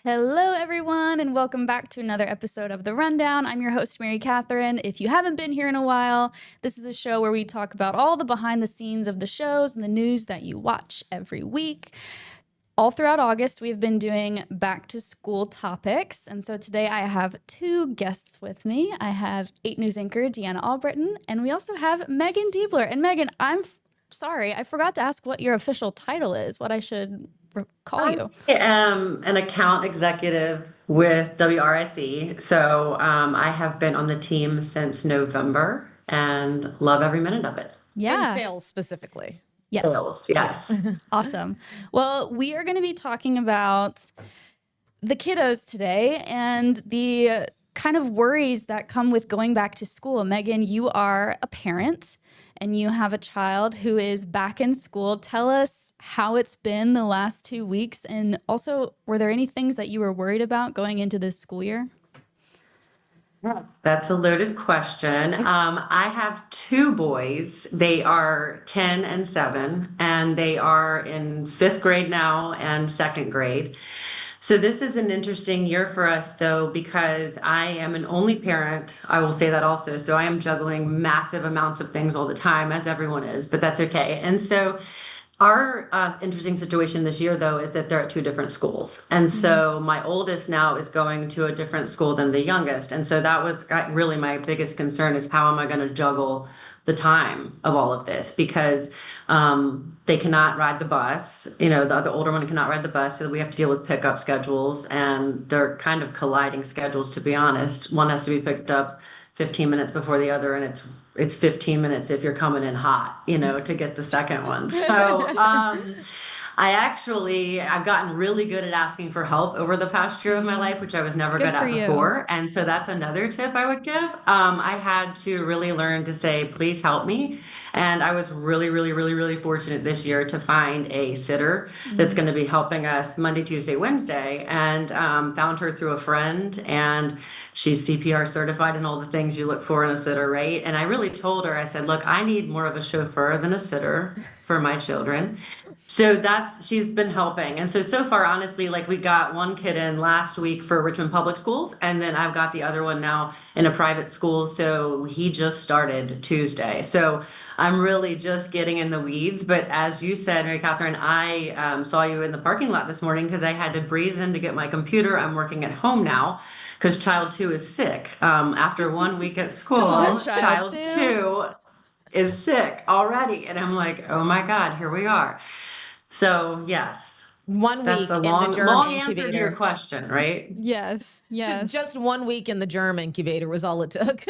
Hello, everyone, and welcome back to another episode of The Rundown. I'm your host, MaryCatherine. If you haven't been here in a while, this is a show where we talk about all the behind the scenes of the shows and the news that you watch every week. All throughout August, we've been doing back to school topics. And so today I have two guests with me. I have 8 News anchor Deanna Allbrittin, and we also have Maegan Deibler. And Maegan, I'm sorry, I forgot to ask what your official title is, what I should call you. I am an account executive with WRIC. So I have been on the team since November and love every minute of it. Yeah. And sales specifically. Yes. Sales, yes. Awesome. Well, we are going to be talking about the kiddos today and the kind of worries that come with going back to school. Maegan, you are a parent and you have a child who is back in school. Tell us how it's been the last 2 weeks. And also, were there any things that you were worried about going into this school year? That's a loaded question. I have 2 boys. They are 10 and 7, and they are in 5th grade now and 2nd grade. So this is an interesting year for us, though, because I am an only parent. I will say that also. So I am juggling massive amounts of things all the time, as everyone is, but that's okay. And so our interesting situation this year, though, is that they're at 2 different schools. And so my oldest now is going to a different school than the youngest. And so that was really my biggest concern, is how am I going to juggle the time of all of this, because they cannot ride the bus. You know, the older one cannot ride the bus, so we have to deal with pickup schedules, and they're kind of colliding schedules, to be honest. One has to be picked up 15 minutes before the other, and it's 15 minutes if you're coming in hot, you know, to get the second one. So I've gotten really good at asking for help over the past year of my life, which I was never good at before. And so that's another tip I would give. I had to really learn to say, please help me. And I was really fortunate this year to find a sitter that's going to be helping us Monday, Tuesday, Wednesday, and found her through a friend. And she's CPR certified and all the things you look for in a sitter, right? And I really told her, I said, look, I need more of a chauffeur than a sitter for my children. So she's been helping. And so far, honestly, like, we got one kid in last week for Richmond Public Schools, and then I've got the other one now in a private school. So he just started Tuesday. So I'm really just getting in the weeds. But as you said, MaryCatherine, I saw you in the parking lot this morning because I had to breeze in to get my computer. I'm working at home now because child 2 is sick. After 1 week at school, child 2 is sick already. And I'm like, oh my God, here we are. So yes, 1 week that's a in long, the germ long incubator. answer to your question, right? Yes. So just 1 week in the germ incubator was all it took.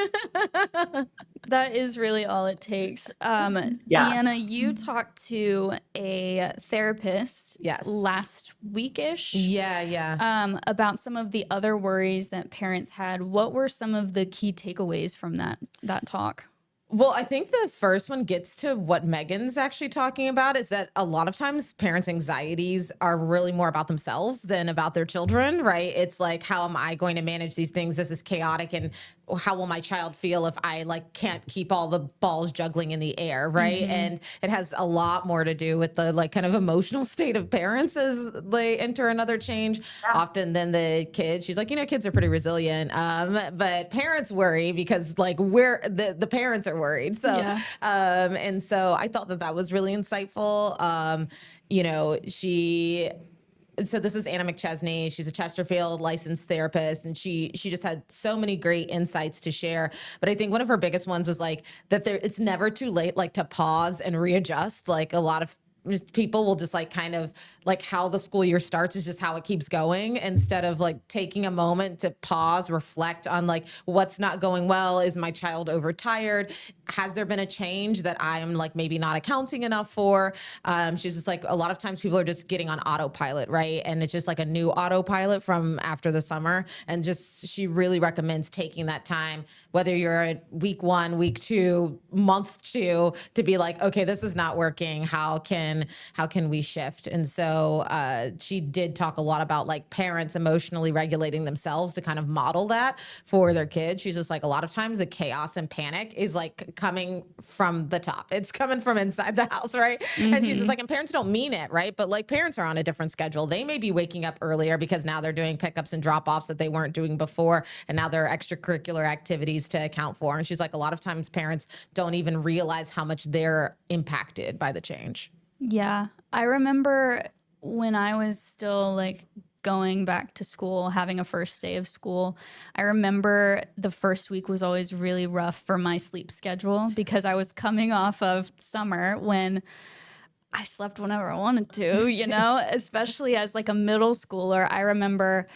That is really all it takes. Deanna, you talked to a therapist last weekish. Yeah. About some of the other worries that parents had. What were some of the key takeaways from that talk? Well, I think the first one gets to what Maegan's actually talking about, is that a lot of times parents' anxieties are really more about themselves than about their children, right? It's like, how am I going to manage these things? This is chaotic. And how will my child feel if I can't keep all the balls juggling in the air, right? Mm-hmm. And it has a lot more to do with the kind of emotional state of parents as they enter another change often than the kids. She's like, kids are pretty resilient, but parents worry because we're the parents are worried. So, and so I thought that was really insightful. So this was Anna McChesney. She's a Chesterfield licensed therapist, and she just had so many great insights to share. But I think one of her biggest ones was that it's never too late, to pause and readjust. A lot of people will just how the school year starts is just how it keeps going, instead of taking a moment to pause, reflect on what's not going well. Is my child overtired? Has there been a change that I am maybe not accounting enough for? She's just a lot of times people are just getting on autopilot, right? And it's just a new autopilot from after the summer. And she really recommends taking that time, whether you're at week 1, week 2, month 2, to be okay, this is not working. How can can we shift? And so she did talk a lot about like parents emotionally regulating themselves to kind of model that for their kids. She's just like, a lot of times the chaos and panic is like coming from the top. It's coming from inside the house, right? And she's just like, and parents don't mean it, right? But like parents are on a different schedule. They may be waking up earlier because now they're doing pickups and drop-offs that they weren't doing before. And now there are extracurricular activities to account for. And she's like, a lot of times parents don't even realize how much they're impacted by the change. Yeah. I remember when I was still like going back to school, having a first day of school, I remember the first week was always really rough for my sleep schedule because I was coming off of summer when I slept whenever I wanted to, you know, especially as like a middle schooler. I remember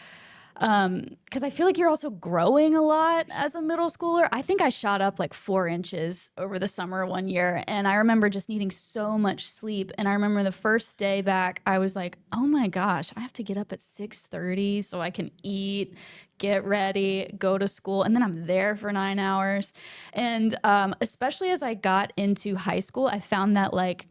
because I feel like you're also growing a lot as a middle schooler. I think I shot up like 4 inches over the summer one year. And I remember just needing so much sleep. And I remember the first day back, I was like, oh my gosh, I have to get up at 6:30 so I can eat, get ready, go to school. And then I'm there for 9 hours. And especially as I got into high school, I found that like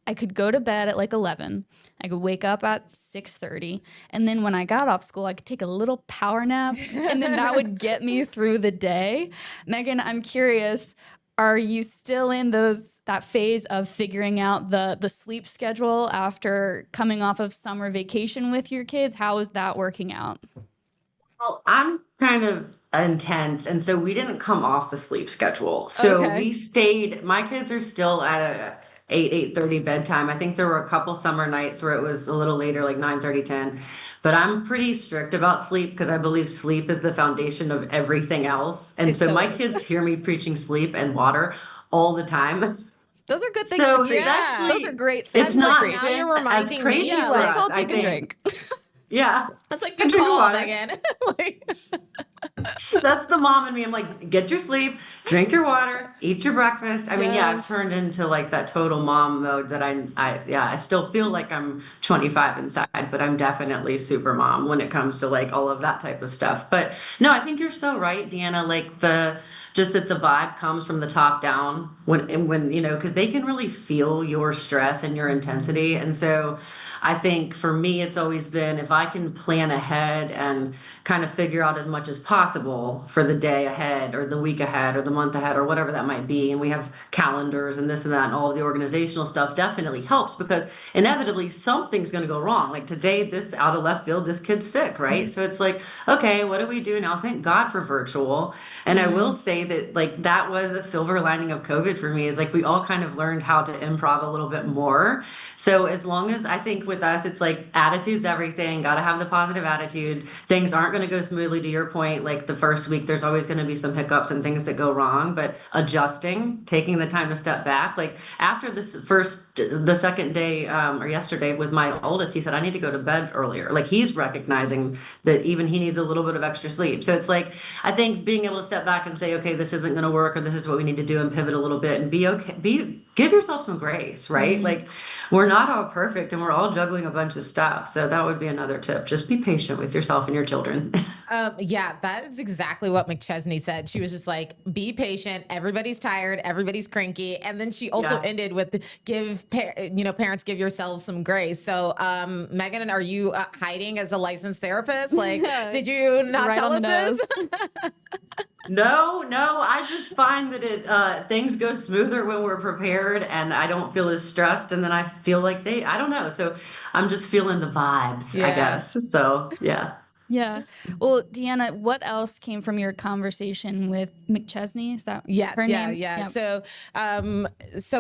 I could go to bed at like 11. I could wake up at 6:30. And then when I got off school, I could take a little power nap. And then that would get me through the day. Megan, I'm curious, are you still in that phase of figuring out the sleep schedule after coming off of summer vacation with your kids? How is that working out? Well, I'm kind of intense, and so we didn't come off the sleep schedule. So Okay. we stayed, my kids are still at a 8:30 bedtime. I think there were a couple summer nights where it was a little later, like 9:30, 10. But I'm pretty strict about sleep because I believe sleep is the foundation of everything else. And so my kids hear me preaching sleep and water all the time. Those are good things So to preach. it's actually, Those are great things it's to not preach. Now you're been as reminding crazy me, Yeah, for let's us, all I take a think. drink. Yeah. That's like, And good drink your call, water. Megan. Like, That's the mom in me. I'm like, get your sleep, drink your water, eat your breakfast. I mean, yeah, I've Yes. turned into like that total mom mode that I still feel like I'm 25 inside, but I'm definitely super mom when it comes to like all of that type of stuff. But no, I think you're so right, Deanna. Like just that the vibe comes from the top down when, you know, because they can really feel your stress and your intensity. And so I think for me, it's always been if I can plan ahead and kind of figure out as much as possible for the day ahead or the week ahead or the month ahead or whatever that might be. And we have calendars and this and that and all of the organizational stuff definitely helps because inevitably something's going to go wrong. Like today, this out of left field, this kid's sick, right? So it's like, okay, what do we do now? Thank God for virtual. And I will say that like that was a silver lining of COVID for me is like we all kind of learned how to improv a little bit more. So as long as I think with us, it's like attitude's everything. Got to have the positive attitude. Things aren't going to go smoothly to your point. Like the first week, there's always going to be some hiccups and things that go wrong, but adjusting, taking the time to step back. Like after the second day or yesterday with my oldest, he said, I need to go to bed earlier. Like he's recognizing that even he needs a little bit of extra sleep. So it's like, I think being able to step back and say, okay, this isn't going to work, or this is what we need to do and pivot a little bit and be okay, give yourself some grace, right? Like we're not all perfect and we're all juggling a bunch of stuff. So that would be another tip. Just be patient with yourself and your children. Yeah, that is exactly what McChesney said. She was just like, be patient. Everybody's tired. Everybody's cranky. And then she also ended with parents, give yourselves some grace. So, Megan, are you hiding as a licensed therapist? Like, did you not Right tell on us the this? No, I just find that things go smoother when we're prepared and I don't feel as stressed and then I feel like I don't know. So I'm just feeling the vibes, I guess. So yeah. Yeah. Well, Deanna, what else came from your conversation with McChesney? Is that her name? Yeah. So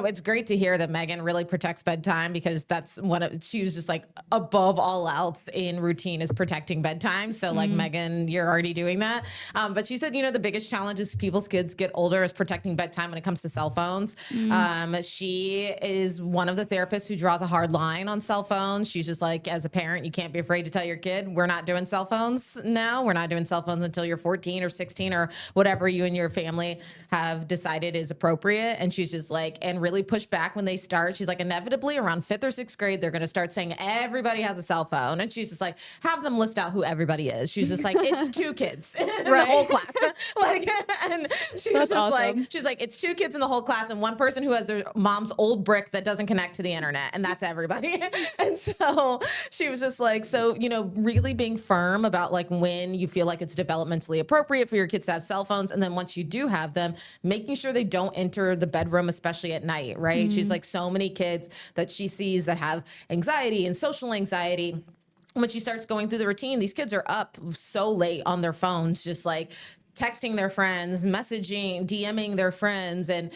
it's great to hear that Megan really protects bedtime because that's she was just like above all else in routine is protecting bedtime. So like Megan, you're already doing that. But she said, the biggest challenge as people's kids get older is protecting bedtime when it comes to cell phones. She is one of the therapists who draws a hard line on cell phones. She's just like, as a parent, you can't be afraid to tell your kid we're not doing cell phones. phones now. We're not doing cell phones until you're 14 or 16 or whatever you and your family have decided is appropriate. And she's just like, and really push back when they start. She's like, inevitably around 5th or 6th grade, they're going to start saying everybody has a cell phone. And she's just like, have them list out who everybody is. She's just like, it's 2 kids in the whole class. Like, and she's That's just awesome. like, she's like, it's 2 kids in the whole class and one person who has their mom's old brick that doesn't connect to the internet. And that's everybody. And so she was just like, so, you know, really being firm about like when you feel like it's developmentally appropriate for your kids to have cell phones. And then once you do have them, making sure they don't enter the bedroom, especially at night, right? She's like, so many kids that she sees that have anxiety and social anxiety. When she starts going through the routine, these kids are up so late on their phones, just like texting their friends, messaging, DMing their friends. And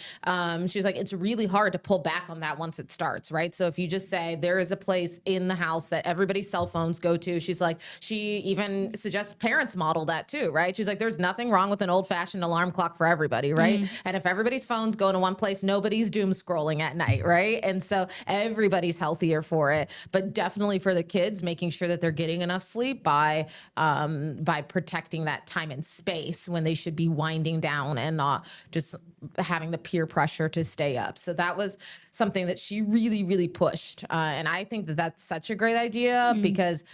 she's like, it's really hard to pull back on that once it starts, right? So if you just say there is a place in the house that everybody's cell phones go to, she's like, she even suggests parents model that too, right? She's like, there's nothing wrong with an old-fashioned alarm clock for everybody, right? And if everybody's phones go into one place, nobody's doom scrolling at night, right? And so everybody's healthier for it. But definitely for the kids, making sure that they're getting enough sleep by protecting that time and space when they should be winding down and not just having the peer pressure to stay up. So that was something that she really, really pushed. And I think that that's such a great idea because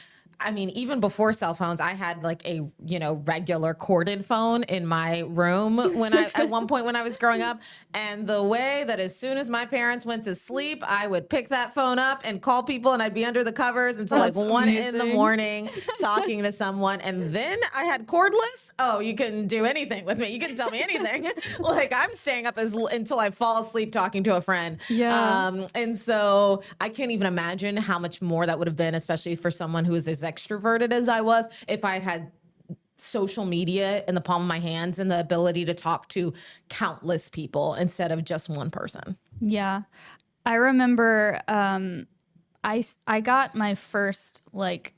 I mean, even before cell phones, I had like a, you know, regular corded phone in my room at one point when I was growing up. And the way that as soon as my parents went to sleep, I would pick that phone up and call people and I'd be under the covers until like 1 in the morning talking to someone. And then I had cordless. Oh, you can do anything with me. You can tell me anything. Like I'm staying up until I fall asleep talking to a friend. Yeah. And so I can't even imagine how much more that would have been, especially for someone who is as extroverted as I was, if I had social media in the palm of my hands and the ability to talk to countless people instead of just one person. Yeah. I remember I got my first like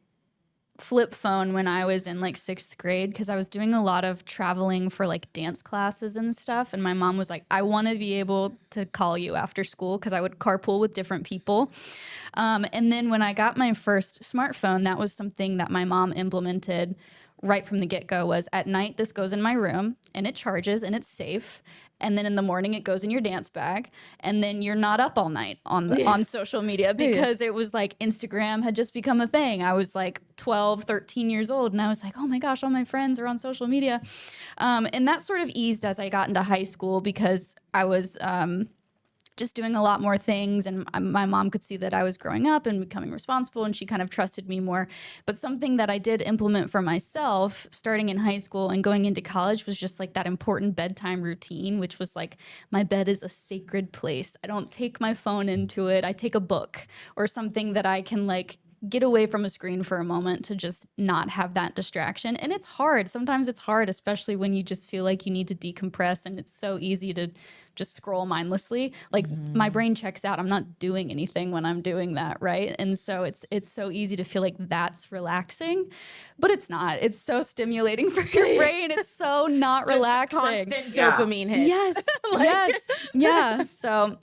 flip phone when I was in like 6th grade because I was doing a lot of traveling for like dance classes and stuff. And my mom was like, I want to be able to call you after school because I would carpool with different people. And then when I got my first smartphone, that was something that my mom implemented right from the get-go was at night, this goes in my room and it charges and it's safe. And then in the morning it goes in your dance bag. And then you're not up all night on social media because it was like Instagram had just become a thing. I was like 12, 13 years old. And I was like, oh my gosh, all my friends are on social media. And that sort of eased as I got into high school because I was just doing a lot more things. And my mom could see that I was growing up and becoming responsible, and she kind of trusted me more. But something that I did implement for myself starting in high school and going into college was just like that important bedtime routine, which was like my bed is a sacred place. I don't take my phone into it. I take a book or something that I can like get away from a screen for a moment to just not have that distraction. And it's hard. Sometimes it's hard, especially when you just feel like you need to decompress and it's so easy to just scroll mindlessly. Like my brain checks out. I'm not doing anything when I'm doing that, right? And so it's so easy to feel like that's relaxing, but it's not. It's so stimulating for your brain. It's so not Just relaxing. constant dopamine hits. Yes. Yeah. So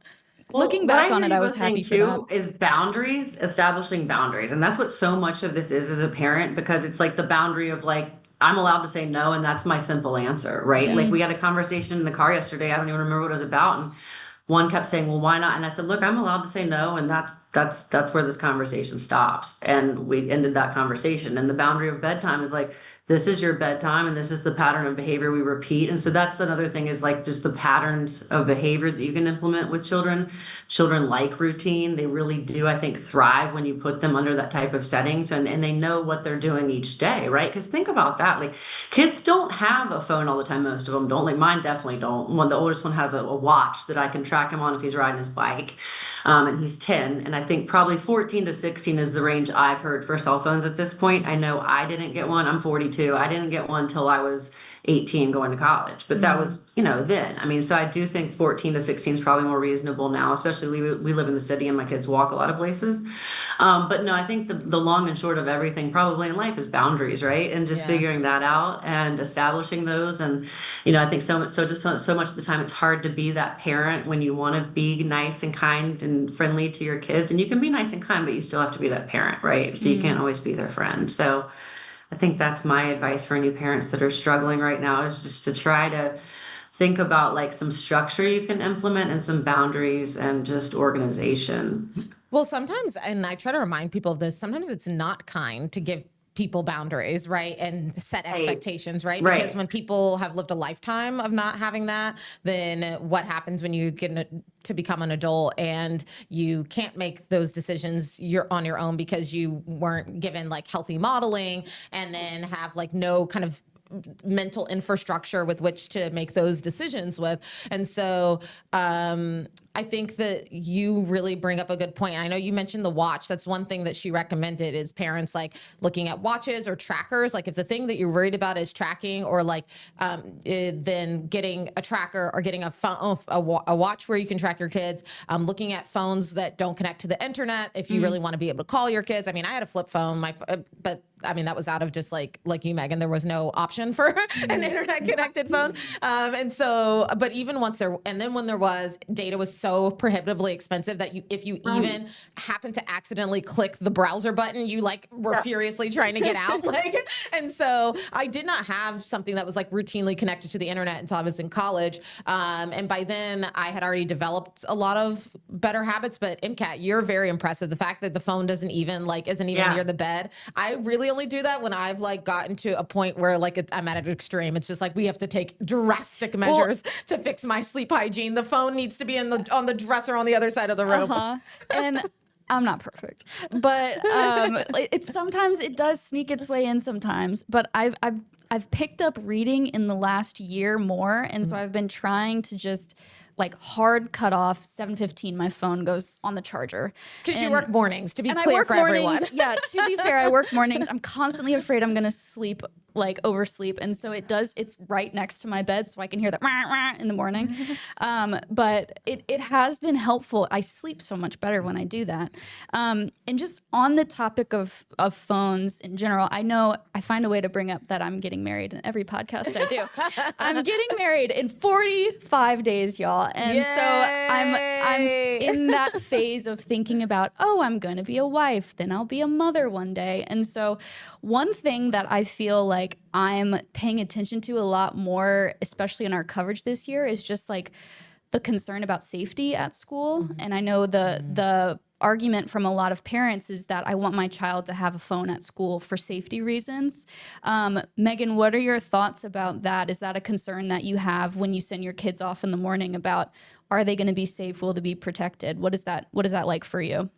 looking back on it, I was happy for that. Is boundaries, establishing boundaries. And that's what so much of this is as a parent, because it's like the boundary of like, I'm allowed to say no, and that's my simple answer, right? Yeah. Like we had a conversation in the car yesterday. I don't even remember what it was about. And one kept saying, well, why not? And I said, look, I'm allowed to say no. And that's where this conversation stops. And we ended that conversation. And the boundary of bedtime is like, this is your bedtime and this is the pattern of behavior we repeat. And so that's another thing is like just the patterns of behavior that you can implement with children. Children like routine. They really do, I think, thrive when you put them under that type of settings and they know what they're doing each day, right? Because think about that. Like kids don't have a phone all the time. Most of them don't. Like mine definitely don't. The oldest one has a watch that I can track him on if he's riding his bike. And he's 10. And I think probably 14 to 16 is the range I've heard for cell phones at this point. I know I didn't get one. I'm 42. I didn't get one until I was 18 going to college. But that was, then. I mean, so I do think 14 to 16 is probably more reasonable now, especially we live in the city and my kids walk a lot of places. But no, I think the long and short of everything probably in life is boundaries, right? And just figuring that out and establishing those. And, I think so much of the time it's hard to be that parent when you want to be nice and kind and friendly to your kids. And you can be nice and kind, but you still have to be that parent, right? So you can't always be their friend. So I think that's my advice for any parents that are struggling right now, is just to try to think about like some structure you can implement and some boundaries and just organization. Well, sometimes, and I try to remind people of this, sometimes it's not kind to give people boundaries, right? And set expectations, right? Because when people have lived a lifetime of not having that, then what happens when you get to become an adult and you can't make those decisions you're on your own because you weren't given like healthy modeling, and then have like no kind of mental infrastructure with which to make those decisions with. And so I think that you really bring up a good point. I know you mentioned the watch. That's one thing that she recommended, is parents like looking at watches or trackers. Like if the thing that you're worried about is tracking, or like then getting a tracker or getting a phone, a watch where you can track your kids, looking at phones that don't connect to the internet. If you really want to be able to call your kids. I mean, I had a flip phone, but I mean, that was out of just like you, Megan, there was no option for an internet connected phone. And so, but even once when there was, data was so prohibitively expensive that if you even happen to accidentally click the browser button, you like were furiously trying to get out. And so I did not have something that was like routinely connected to the internet until I was in college. And by then I had already developed a lot of better habits, but MCAT, you're very impressive. The fact that the phone isn't even near the bed. I really only do that when I've like gotten to a point where like I'm at an extreme. It's just like we have to take drastic measures to fix my sleep hygiene. The phone needs to be on the dresser on the other side of the room. And I'm not perfect, but it's sometimes it does sneak its way in sometimes. But I've picked up reading in the last year more, and so I've been trying to just like hard cut off 7:15. My phone goes on the charger because you work mornings. To be clear for everyone, yeah. To be fair, I work mornings. I'm constantly afraid I'm gonna oversleep, and so it's right next to my bed, so I can hear that rah, rah in the morning. But it has been helpful. I sleep so much better when I do that. And just on the topic of phones in general, I know I find a way to bring up that I'm getting married in every podcast I do. I'm getting married in 45 days, y'all. And Yay! so I'm in that phase of thinking about, I'm going to be a wife, then I'll be a mother one day. And so one thing that I feel like I'm paying attention to a lot more, especially in our coverage this year, is just like the concern about safety at school. And I know the argument from a lot of parents is that I want my child to have a phone at school for safety reasons. Megan, what are your thoughts about that? Is that a concern that you have when you send your kids off in the morning about, are they going to be safe? Will they be protected? What is that like for you?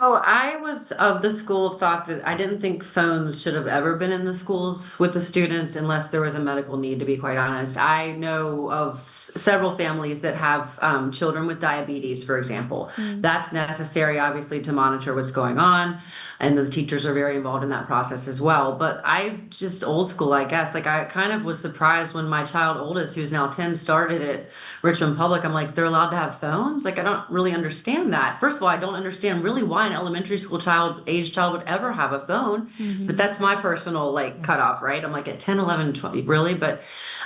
Oh, I was of the school of thought that I didn't think phones should have ever been in the schools with the students unless there was a medical need, to be quite honest. I know of several families that have children with diabetes, for example. That's necessary, obviously, to monitor what's going on. And the teachers are very involved in that process as well. But I just old school, I guess. Like I kind of was surprised when my child oldest, who's now 10, started at Richmond Public. I'm like, they're allowed to have phones? Like, I don't really understand that. First of all, I don't understand really why an elementary school age child would ever have a phone. But that's my personal like cutoff, right? I'm like at 10, 11, 20, really? But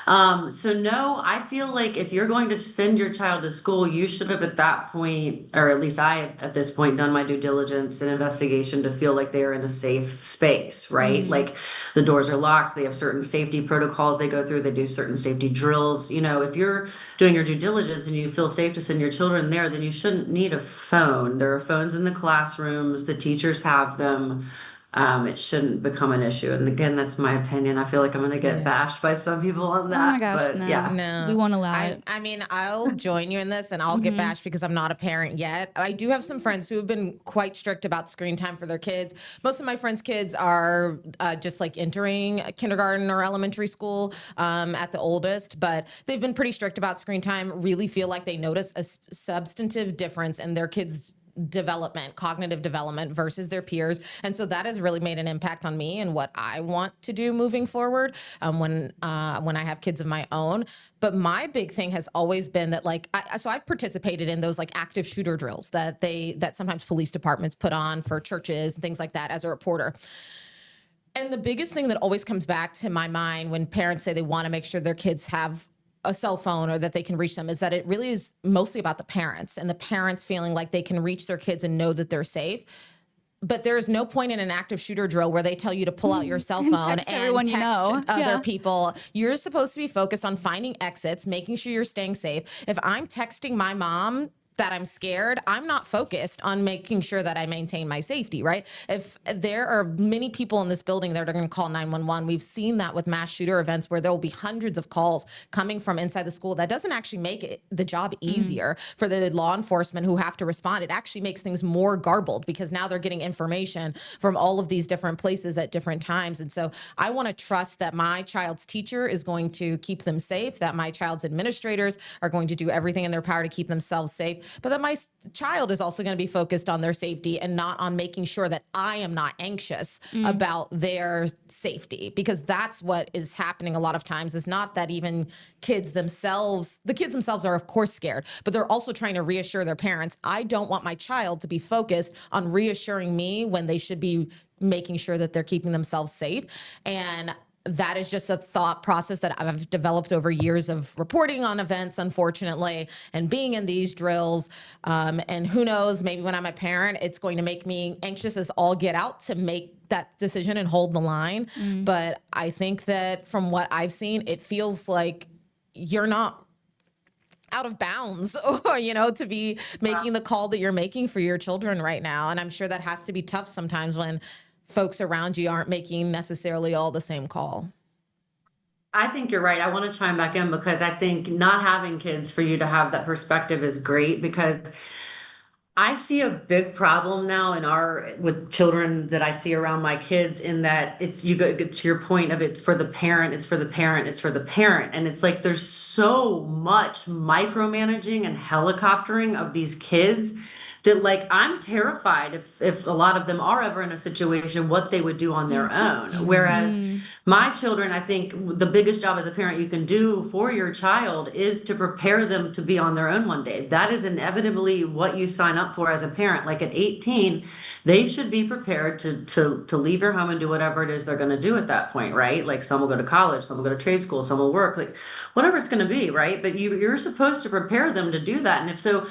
so no, I feel like if you're going to send your child to school, you should have at that point, or at least I have at this point, done my due diligence and investigation to feel like they are in a safe space, right? Like the doors are locked, they have certain safety protocols they go through, they do certain safety drills. You know, if you're doing your due diligence and you feel safe to send your children there, then you shouldn't need a phone. There are phones in the classrooms, the teachers have them. It shouldn't become an issue. And again, that's my opinion. I feel like I'm going to get bashed by some people on that. Oh my gosh, but no. Yeah. No. We won't allow it. I mean, I'll join you in this and I'll get bashed because I'm not a parent yet. I do have some friends who have been quite strict about screen time for their kids. Most of my friends' kids are just like entering kindergarten or elementary school at the oldest, but they've been pretty strict about screen time, really feel like they notice a substantive difference in their kids' cognitive development versus their peers. And so that has really made an impact on me and what I want to do moving forward when I have kids of my own. But my big thing has always been that so I've participated in those like active shooter drills that sometimes police departments put on for churches and things like that as a reporter. And the biggest thing that always comes back to my mind when parents say they want to make sure their kids have a cell phone or that they can reach them is that it really is mostly about the parents and the parents feeling like they can reach their kids and know that they're safe. But there is no point in an active shooter drill where they tell you to pull out your cell phone and text other people. You're supposed to be focused on finding exits, making sure you're staying safe. If I'm texting my mom that I'm scared, I'm not focused on making sure that I maintain my safety, right? If there are many people in this building that are going to call 911, we've seen that with mass shooter events where there will be hundreds of calls coming from inside the school. That doesn't actually make the job easier for the law enforcement who have to respond. It actually makes things more garbled because now they're getting information from all of these different places at different times. And so I want to trust that my child's teacher is going to keep them safe, that my child's administrators are going to do everything in their power to keep themselves safe, but that my child is also going to be focused on their safety and not on making sure that I am not anxious about their safety, because that's what is happening a lot of times. Is not that even the kids themselves are of course scared, but they're also trying to reassure their parents. I don't want my child to be focused on reassuring me when they should be making sure that they're keeping themselves safe. And that is just a thought process that I've developed over years of reporting on events, unfortunately, and being in these drills. And who knows, maybe when I'm a parent, it's going to make me anxious as all get out to make that decision and hold the line. But I think that from what I've seen, it feels like you're not out of bounds or, to be making the call that you're making for your children right now. And I'm sure that has to be tough sometimes when folks around you aren't making necessarily all the same call. I think you're right. I want to chime back in because I think not having kids for you to have that perspective is great, because I see a big problem now with children that I see around my kids, in that you get to your point of it's for the parent, it's for the parent, it's for the parent. And it's like there's so much micromanaging and helicoptering of these kids that, like, I'm terrified if a lot of them are ever in a situation, what they would do on their own. Whereas my children, I think the biggest job as a parent you can do for your child is to prepare them to be on their own one day. That is inevitably what you sign up for as a parent. Like at 18, they should be prepared to leave your home and do whatever it is they're going to do at that point, right? Like some will go to college, some will go to trade school, some will work, like whatever it's going to be, right? But you're supposed to prepare them to do that. And if so,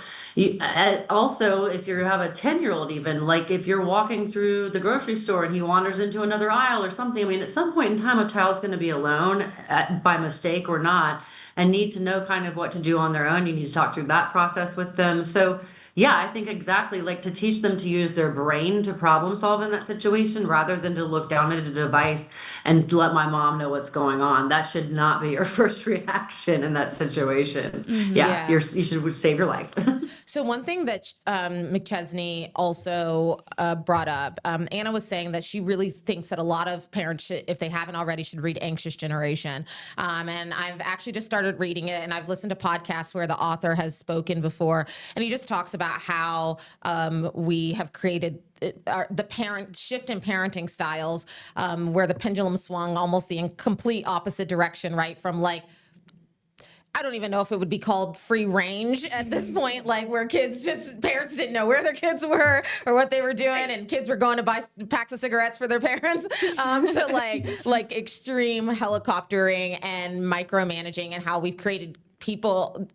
also, if you have a 10-year-old, even like if you're walking through the grocery store and he wanders into another aisle or something, I mean, at some point in time, a child's going to be alone by mistake or not, and need to know kind of what to do on their own. You need to talk through that process with them. So yeah, I think exactly, like to teach them to use their brain to problem solve in that situation rather than to look down at a device and let my mom know what's going on. That should not be your first reaction in that situation. Yeah. You should save your life. So one thing that McChesney also brought up, Anna was saying that she really thinks that a lot of parents should, if they haven't already, should read Anxious Generation. And I've actually just started reading it, and I've listened to podcasts where the author has spoken before, and he just talks about how we have created the parent shift in parenting styles, where the pendulum swung almost the complete opposite direction, right? From like, I don't even know if it would be called free range at this point, like where parents didn't know where their kids were or what they were doing, and kids were going to buy packs of cigarettes for their parents, to like extreme helicoptering and micromanaging, and how we've created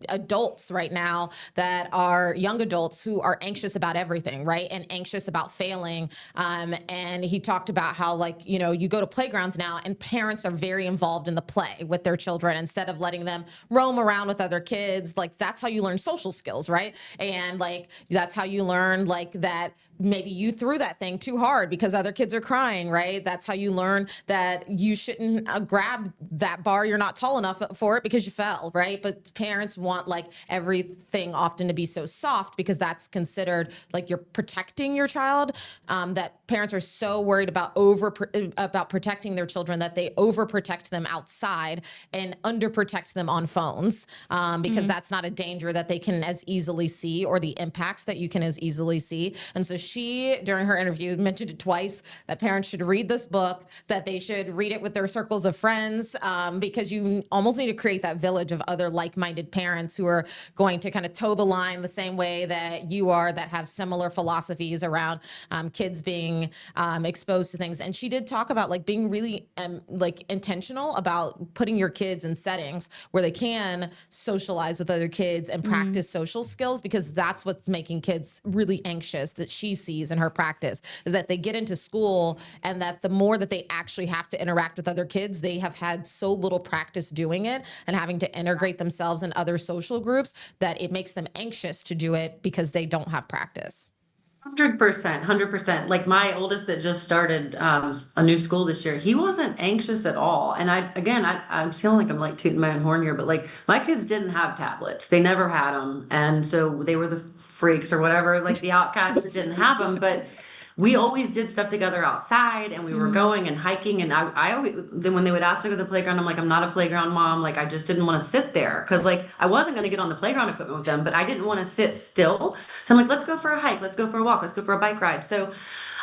adults right now that are young adults who are anxious about everything, right? And anxious about failing. And he talked about how, like, you go to playgrounds now and parents are very involved in the play with their children instead of letting them roam around with other kids. Like, that's how you learn social skills, right? And like, that's how you learn like that maybe you threw that thing too hard because other kids are crying, right? That's how you learn that you shouldn't grab that bar. You're not tall enough for it because you fell, right? But parents want like everything often to be so soft because that's considered like you're protecting your child, that parents are so worried about protecting their children that they overprotect them outside and underprotect them on phones, because that's not a danger that they can as easily see, or the impacts that you can as easily see. And so she, during her interview, mentioned it twice, that parents should read this book, that they should read it with their circles of friends, because you almost need to create that village of other like-minded parents who are going to kind of toe the line the same way that you are, that have similar philosophies around kids being exposed to things. And she did talk about like being really like intentional about putting your kids in settings where they can socialize with other kids and practice social skills, because that's what's making kids really anxious, that she's sees in her practice is that they get into school, and that the more that they actually have to interact with other kids, they have had so little practice doing it and having to integrate themselves in other social groups that it makes them anxious to do it because they don't have practice. 100%, 100%. Like my oldest that just started a new school this year, he wasn't anxious at all. And I'm feeling like I'm like tooting my own horn here, but like my kids didn't have tablets. They never had them. And so they were the freaks or whatever, like the outcasts that didn't have them. But we always did stuff together outside, and we were going and hiking. And I always, then when they would ask to go to the playground, I'm like, I'm not a playground mom. Like, I just didn't want to sit there. Cause like, I wasn't going to get on the playground equipment with them, but I didn't want to sit still. So I'm like, let's go for a hike. Let's go for a walk. Let's go for a bike ride. So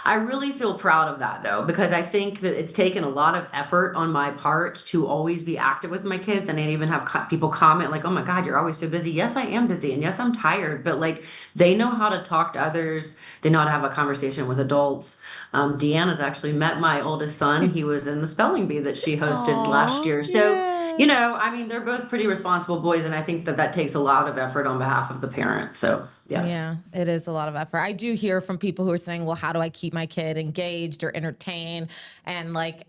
I really feel proud of that though, because I think that it's taken a lot of effort on my part to always be active with my kids. And I even have people comment like, oh my God, you're always so busy. Yes, I am busy. And yes, I'm tired, but like they know how to talk to others. They know how to have a conversation with adults. Deanna's actually met my oldest son. He was in the spelling bee that she hosted last year. So, I mean, they're both pretty responsible boys. And I think that takes a lot of effort on behalf of the parent. So, yeah. Yeah, it is a lot of effort. I do hear from people who are saying, well, how do I keep my kid engaged or entertained? And like,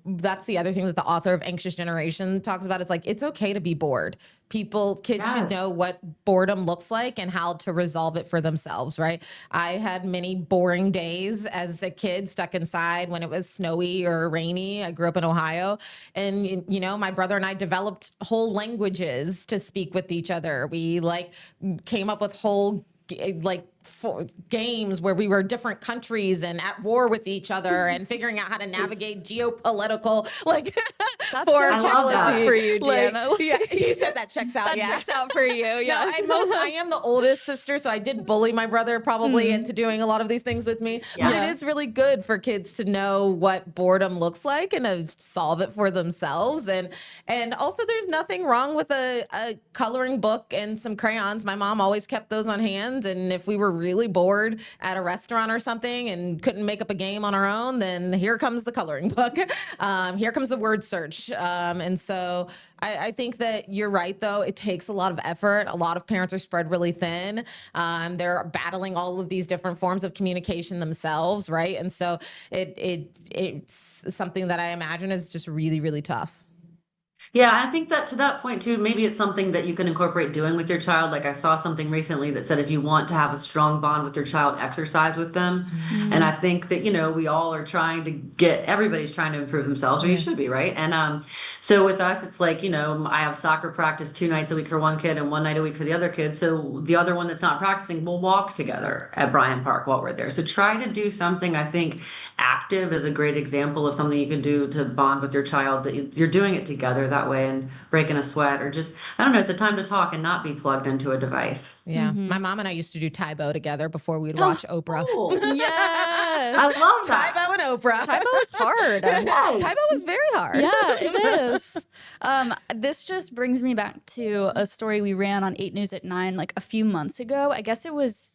that's the other thing that the author of Anxious Generation talks about. Is like, it's okay to be bored. Kids should know what boredom looks like and how to resolve it for themselves, right? I had many boring days as a kid stuck inside when it was snowy or rainy. I grew up in Ohio, and my brother and I developed whole languages to speak with each other. We like came up with whole games where we were different countries and at war with each other and figuring out how to navigate geopolitical That's so checks out for you, Deanna. Yeah, you said that checks out. That checks out for you. Yeah. No, I am the oldest sister, so I did bully my brother probably into doing a lot of these things with me. Yeah. But it is really good for kids to know what boredom looks like and to solve it for themselves. And also, there's nothing wrong with a coloring book and some crayons. My mom always kept those on hand, and if we were really bored at a restaurant or something and couldn't make up a game on our own, then here comes the coloring book. Here comes the word search. And so I think that you're right, though. It takes a lot of effort. A lot of parents are spread really thin. They're battling all of these different forms of communication themselves, right? And so it's something that I imagine is just really, really tough. Yeah, I think that to that point too, maybe it's something that you can incorporate doing with your child. Like I saw something recently that said if you want to have a strong bond with your child, exercise with them. Mm-hmm. And I think that, we all are trying to everybody's trying to improve themselves, or you should be, right? And so with us, it's like, I have soccer practice 2 nights a week for one kid and 1 night a week for the other kid. So the other one that's not practicing will walk together at Bryant Park while we're there. So try to do something. I think active is a great example of something you can do to bond with your child, that you're doing it together that way and breaking a sweat, or just, I don't know, it's a time to talk and not be plugged into a device. Yeah. Mm-hmm. My mom and I used to do Tybo together before we'd watch Oprah. Cool. Yes. I love that. Tybo and Oprah. Tybo was hard. Tybo was very hard. Yeah, it is. This just brings me back to a story we ran on 8 News at 9 like a few months ago. I guess it was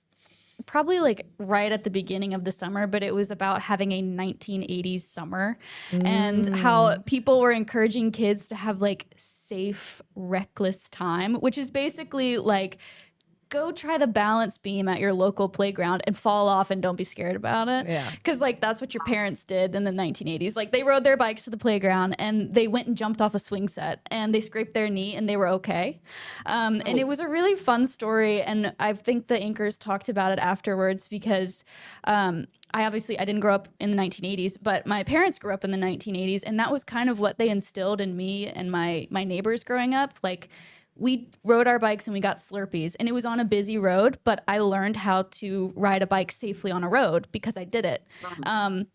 probably like right at the beginning of the summer, but it was about having a 1980s summer and how people were encouraging kids to have like safe, reckless time, which is basically like, go try the balance beam at your local playground and fall off and don't be scared about it. Yeah. Because like that's what your parents did in the 1980s. Like they rode their bikes to the playground and they went and jumped off a swing set and they scraped their knee and they were okay. And it was a really fun story. And I think the anchors talked about it afterwards because I didn't grow up in the 1980s, but my parents grew up in the 1980s. And that was kind of what they instilled in me and my neighbors growing up. Like, we rode our bikes and we got Slurpees, and it was on a busy road, but I learned how to ride a bike safely on a road because I did it. And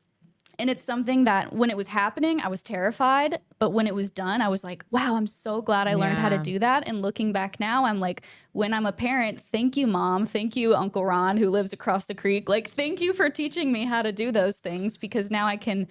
it's something that when it was happening, I was terrified, but when it was done, I was like, wow, I'm so glad I learned how to do that. And looking back now, I'm like, when I'm a parent, thank you, Mom. Thank you, Uncle Ron, who lives across the creek. Like, thank you for teaching me how to do those things, because now I can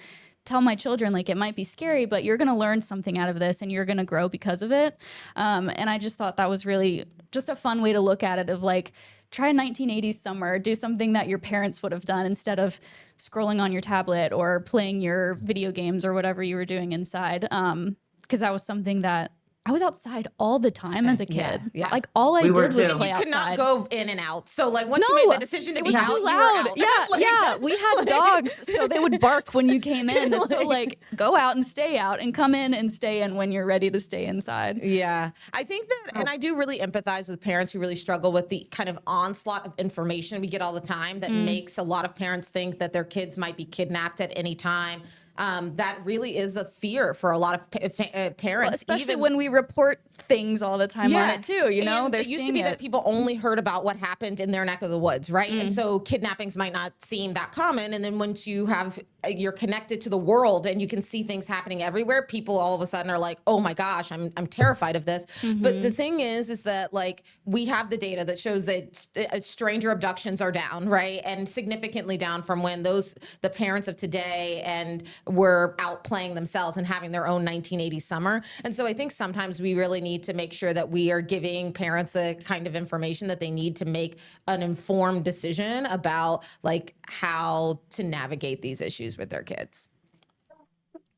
tell my children, like, it might be scary, but you're going to learn something out of this and you're going to grow because of it. And I just thought that was really just a fun way to look at it, of like, try a 1980s summer, do something that your parents would have done instead of scrolling on your tablet or playing your video games or whatever you were doing inside. Because that was something that I was outside all the time as a kid. Yeah. Like all I We were did was too. play You could not outside. go in and out. So like once you made the decision to it be was out, too you were loud. out. Yeah, Like, yeah. We had dogs, so they would bark when you came in. So like go out and stay out, and come in and stay in when you're ready to stay inside. Yeah. I think that, and I do really empathize with parents who really struggle with the kind of onslaught of information we get all the time that makes a lot of parents think that their kids might be kidnapped at any time. That really is a fear for a lot of parents. Well, especially when we report things all the time on it too, you know, and they're it used to seeing be it. that people only heard about what happened in their neck of the woods, right? And so kidnappings might not seem that common. And then once you have, you're connected to the world and you can see things happening everywhere, people all of a sudden are like, oh my gosh, I'm terrified of this. But the thing is that like we have the data that shows that stranger abductions are down, right? And significantly down from when the parents of today and were out playing themselves and having their own 1980s summer. And so I think sometimes we really need to make sure that we are giving parents the kind of information that they need to make an informed decision about like how to navigate these issues with their kids.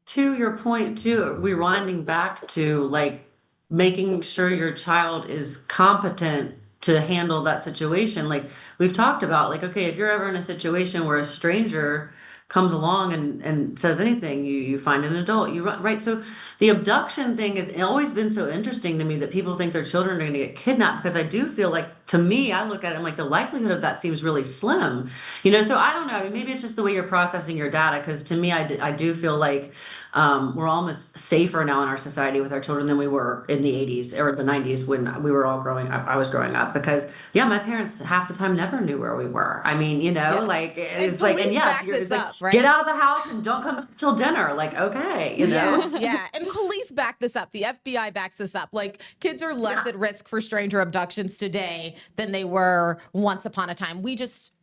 To your point too, rewinding back to like making sure your child is competent to handle that situation. Like we've talked about, like, okay, if you're ever in a situation where a stranger comes along and says anything, you find an adult, you run, right? So the abduction thing has always been so interesting to me that people think their children are going to get kidnapped, because I do feel like, to me, I look at it and like the likelihood of that seems really slim, you know? So I don't know, I mean, maybe it's just the way you're processing your data, because to me, I do feel like we're almost safer now in our society with our children than we were in the 80s or the 90s when we were all growing up. I was growing up, because my parents half the time never knew where we were. I mean, you know, like it's like, and back this up, right? Get out of the house and don't come back till dinner. Like, okay, you know? Yeah. And police back this up. The FBI backs this up. Like kids are less at risk for stranger abductions today than they were once upon a time.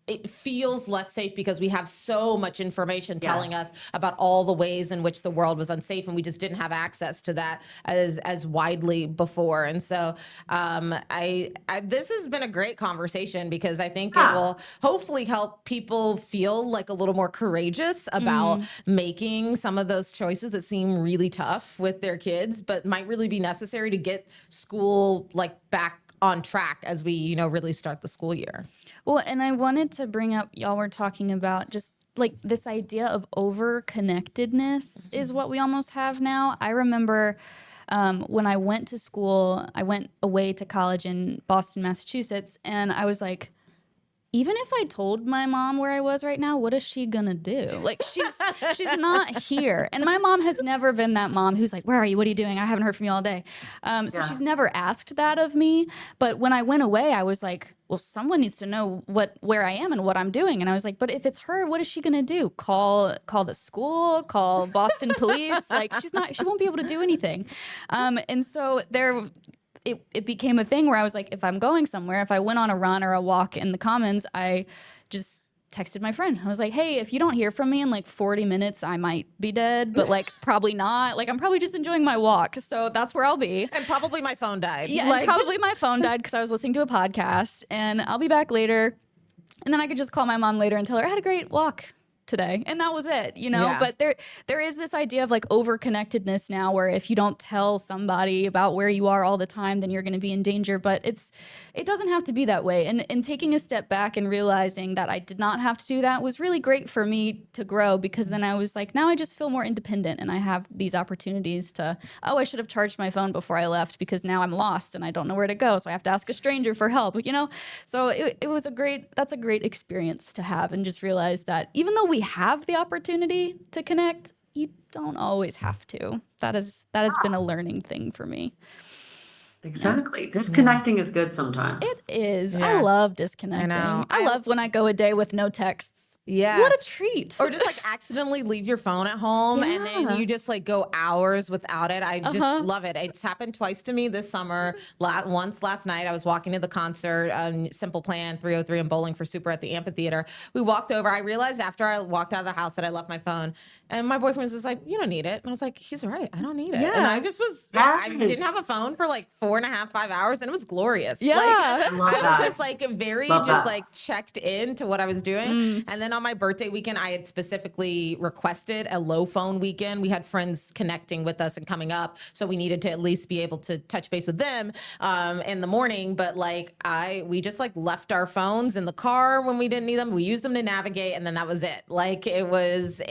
It feels less safe because we have so much information telling us about all the ways in which the world was unsafe, and we just didn't have access to that as widely before. And so this has been a great conversation, because I think it will hopefully help people feel like a little more courageous about making some of those choices that seem really tough with their kids, but might really be necessary to get school like back on track as we, really start the school year. Well, and I wanted to bring up, y'all were talking about just like this idea of over-connectedness is what we almost have now. I remember when I went to school, I went away to college in Boston, Massachusetts, and I was like, even if I told my mom where I was right now, what is she gonna do? Like she's not here. And my mom has never been that mom who's like, where are you? What are you doing? I haven't heard from you all day. So she's never asked that of me. But when I went away, I was like, well, someone needs to know where I am and what I'm doing. And I was like, but if it's her, what is she gonna do? Call the school, call Boston police? Like she won't be able to do anything. And so it became a thing where I was like, if I'm going somewhere, if I went on a run or a walk in the Commons, I just texted my friend. I was like, hey, if you don't hear from me in like 40 minutes, I might be dead, but like probably not. Like I'm probably just enjoying my walk. So that's where I'll be. And probably my phone died. Yeah, and probably my phone died because I was listening to a podcast, and I'll be back later. And then I could just call my mom later and tell her I had a great walk today, and that was it, But there is this idea of like over-connectedness now, where if you don't tell somebody about where you are all the time, then you're going to be in danger. But it doesn't have to be that way. And taking a step back and realizing that I did not have to do that was really great for me to grow, because then I was like, now I just feel more independent, and I have these opportunities to, I should have charged my phone before I left because now I'm lost and I don't know where to go, so I have to ask a stranger for help, So it was that's a great experience to have, and just realize that even though we have the opportunity to connect, you don't always have to. That has been a learning thing for me. Exactly. Disconnecting is good sometimes. It is. Yeah. I love disconnecting. I love when I go a day with no texts. Yeah. What a treat. Or just like accidentally leave your phone at home and then you just like go hours without it. I just love it. It's happened twice to me this summer. Once last night, I was walking to the concert, Simple Plan 303 and Bowling for Super at the amphitheater. We walked over. I realized after I walked out of the house that I left my phone. And my boyfriend was just like, you don't need it. And I was like, he's right. I don't need it. Yeah. And I just was, I didn't have a phone for like 4 4.5, 5 hours, and it was glorious. Yeah. Like, Love I that. was just like very Love just that. like checked into what I was doing. And then on my birthday weekend, I had specifically requested a low phone weekend. We had friends connecting with us and coming up, so we needed to at least be able to touch base with them in the morning. But like we just like left our phones in the car when we didn't need them. We used them to navigate, and then that was it. Like it was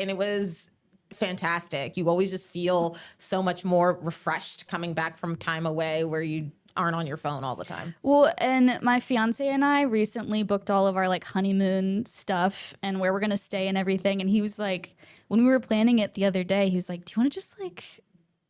fantastic. You always just feel so much more refreshed coming back from time away where you aren't on your phone all the time. Well, and my fiance and I recently booked all of our like honeymoon stuff and where we're going to stay and everything. And he was like, when we were planning it the other day, he was like, do you want to just like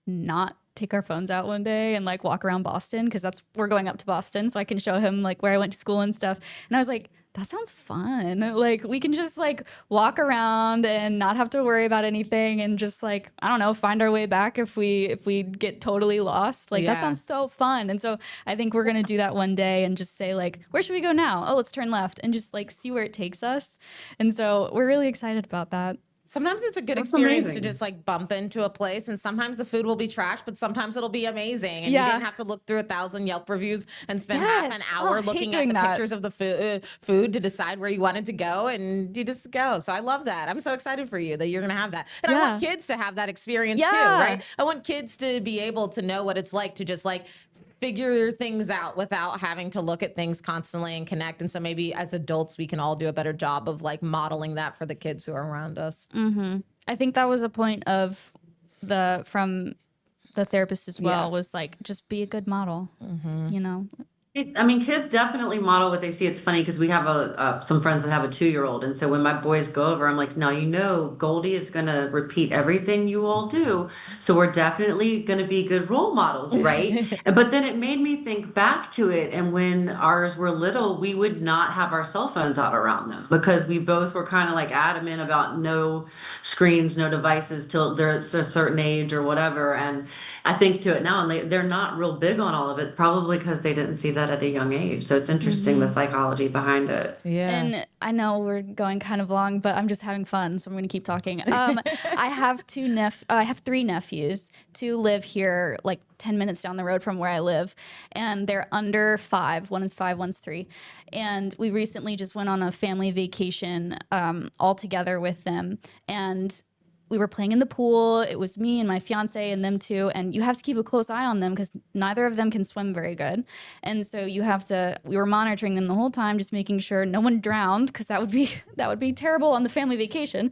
not take our phones out one day and like walk around Boston? Because we're going up to Boston, so I can show him like where I went to school and stuff. And I was like, that sounds fun. Like we can just like walk around and not have to worry about anything and just like, I don't know, find our way back if we get totally lost. Like that sounds so fun. And so I think we're going to do that one day and just say like, where should we go now? Oh, let's turn left and just like see where it takes us. And so we're really excited about that. Sometimes it's a good That's experience amazing. to just like bump into a place, and sometimes the food will be trash, but sometimes it'll be amazing. And Yeah. you didn't have to look through 1,000 Yelp reviews and spend Yes. half an hour I hate looking at doing the that. pictures of the food to decide where you wanted to go, and you just go. So I love that. I'm so excited for you that you're going to have that. And I want kids to have that experience too, Yeah. right? I want kids to be able to know what it's like to just like figure things out without having to look at things constantly and connect. And so maybe as adults, we can all do a better job of like modeling that for the kids who are around us. I think that was a point of from the therapist as well, Yeah. was like, just be a good model, you know? I mean, kids definitely model what they see. It's funny because we have some friends that have a 2-year-old, and so when my boys go over, I'm like, now Goldie is going to repeat everything you all do, so we're definitely going to be good role models, right? But then it made me think back to it, and when ours were little, we would not have our cell phones out around them because we both were kind of like adamant about no screens, no devices till they're a certain age or whatever. And I think to it now, and they're not real big on all of it, probably because they didn't see that at a young age. So it's interesting the psychology behind it. Yeah. And I know we're going kind of long, but I'm just having fun, so I'm going to keep talking. I have I have 3 nephews. 2 live here, like 10 minutes down the road from where I live, and they're under 5. One is 5, one's 3. And we recently just went on a family vacation all together with them, and we were playing in the pool. It was me and my fiance and them 2. And you have to keep a close eye on them because neither of them can swim very good. And so we were monitoring them the whole time, just making sure no one drowned, because that would be terrible on the family vacation.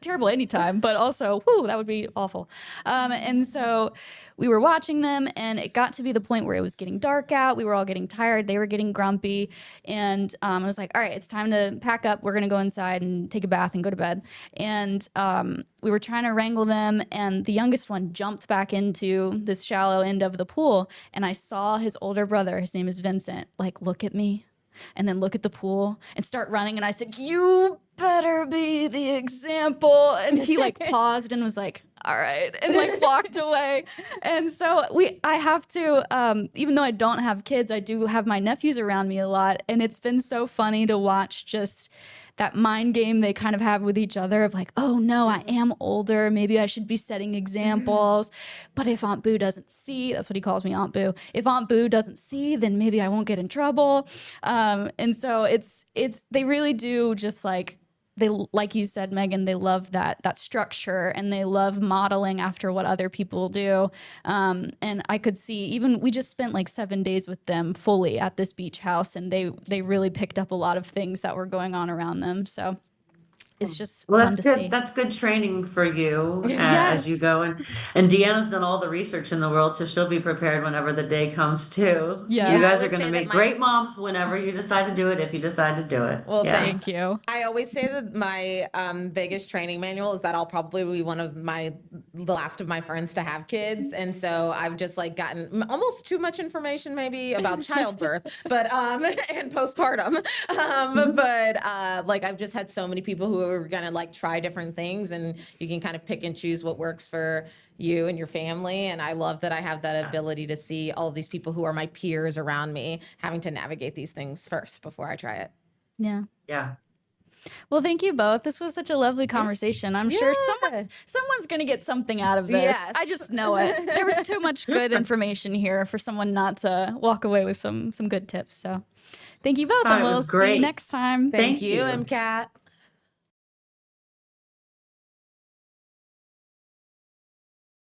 Terrible anytime, but also, that would be awful. And so we were watching them, and it got to be the point where it was getting dark out. We were all getting tired. They were getting grumpy. And I was like, all right, it's time to pack up. We're going to go inside and take a bath and go to bed. And we were trying to wrangle them, and the youngest one jumped back into this shallow end of the pool. And I saw his older brother, his name is Vincent, like look at me and then look at the pool and start running. And I said, you better be the example. And he like paused and was like, all right, and like walked away. And so I have to, even though I don't have kids, I do have my nephews around me a lot. And it's been so funny to watch just that mind game they kind of have with each other of like, oh no, I am older. Maybe I should be setting examples. But if Aunt Boo doesn't see, that's what he calls me, Aunt Boo. If Aunt Boo doesn't see, then maybe I won't get in trouble. And so they really do just like you said, Megan, they love that structure, and they love modeling after what other people do. And I could see, we just spent like 7 days with them fully at this beach house, and they really picked up a lot of things that were going on around them. So it's just fun to see. That's good training for you Yes. as you go. And Deanna's done all the research in the world, so she'll be prepared whenever the day comes too. Yeah. You Yeah, I guys are would going say to that make my- great moms whenever you decide to do it, if you decide to do it. Well, Yeah. thanks. Thank you. I always say that my biggest training manual is that I'll probably be the last of my friends to have kids. And so I've just like gotten almost too much information maybe about childbirth, but, and postpartum. But like I've just had so many people who are going to like try different things, and you can kind of pick and choose what works for you and your family. And I love that I have that ability to see all of these people who are my peers around me having to navigate these things first before I try it. Yeah. Yeah. Well, thank you both. This was such a lovely conversation. I'm sure someone's going to get something out of this. Yes. I just know it. There was too much good information here for someone not to walk away with some good tips. So thank you both, and we'll see you next time. Thank you, MCAT.